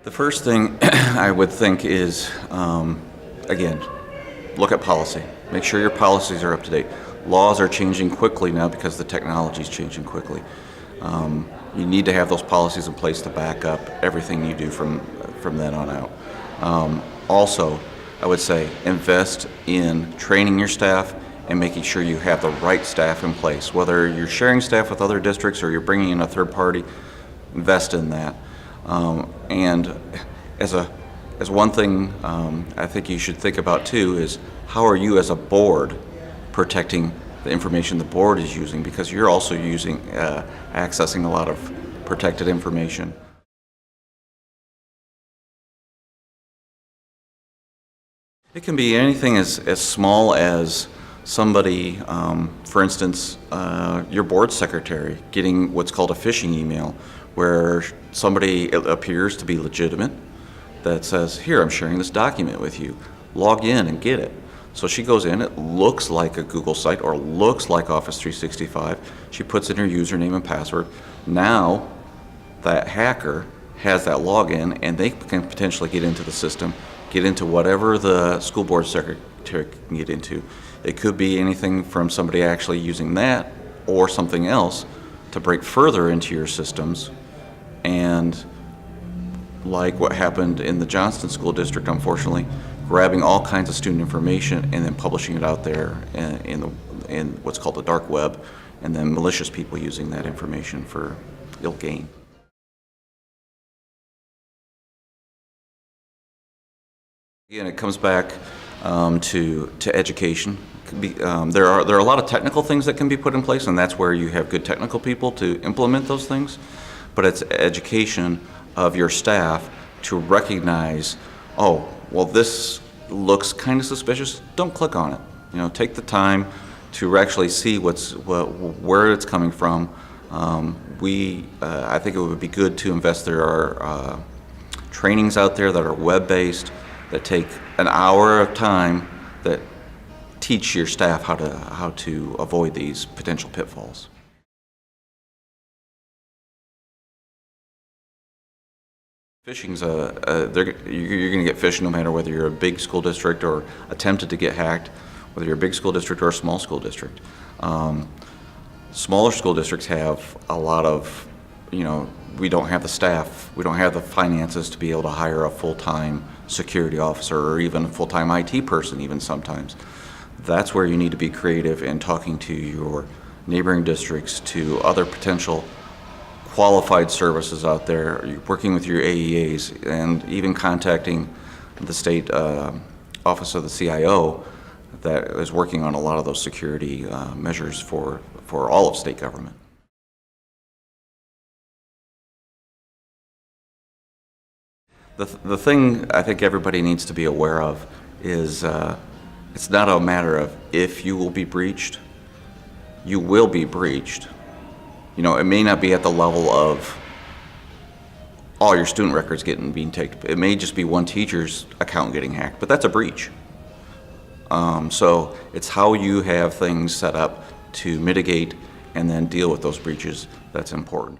The first thing I would think is, again, look at policy. Make sure your policies are up to date. Laws are changing quickly now because the technology is changing quickly. You need to have those policies in place to back up everything you do from then on out. Also, I would say invest in training your staff and making sure you have the right staff in place. Whether you're sharing staff with other districts or you're bringing in a third party, invest in that. And as one thing I think you should think about too is how are you as a board protecting the information the board is using, because you're also accessing a lot of protected information. It can be anything as small as somebody, for instance, your board secretary getting what's called a phishing email, where somebody appears to be legitimate that says, here, I'm sharing this document with you, log in and get it. So she goes in, it looks like a Google site or looks like Office 365. She puts in her username and password. Now that hacker has that login and they can potentially get into the system, get into whatever the school board secretary can get into. It could be anything from somebody actually using that or something else to break further into your systems, and like what happened in the Johnston School District, unfortunately, grabbing all kinds of student information and then publishing it out there in what's called the dark web, and then malicious people using that information for ill gain. Again, it comes back to education. There are a lot of technical things that can be put in place, and that's where you have good technical people to implement those things. But it's education of your staff to recognize, oh, well, this looks kind of suspicious. Don't click on it. Take the time to actually see where it's coming from. I think it would be good to invest. There are trainings out there that are web-based that take an hour of time that teach your staff how to avoid these potential pitfalls. Phishing's you're going to get phished no matter whether you're a big school district or attempted to get hacked, whether you're a big school district or a small school district. Smaller school districts have a lot of, we don't have the staff, we don't have the finances to be able to hire a full-time security officer or even a full-time IT person even sometimes. That's where you need to be creative in talking to your neighboring districts, to other potential qualified services out there, working with your AEAs, and even contacting the state office of the CIO that is working on a lot of those security measures for all of state government. The thing I think everybody needs to be aware of is it's not a matter of if you will be breached. You will be breached. It may not be at the level of all your student records being taken. It may just be one teacher's account getting hacked, but that's a breach. So it's how you have things set up to mitigate and then deal with those breaches that's important.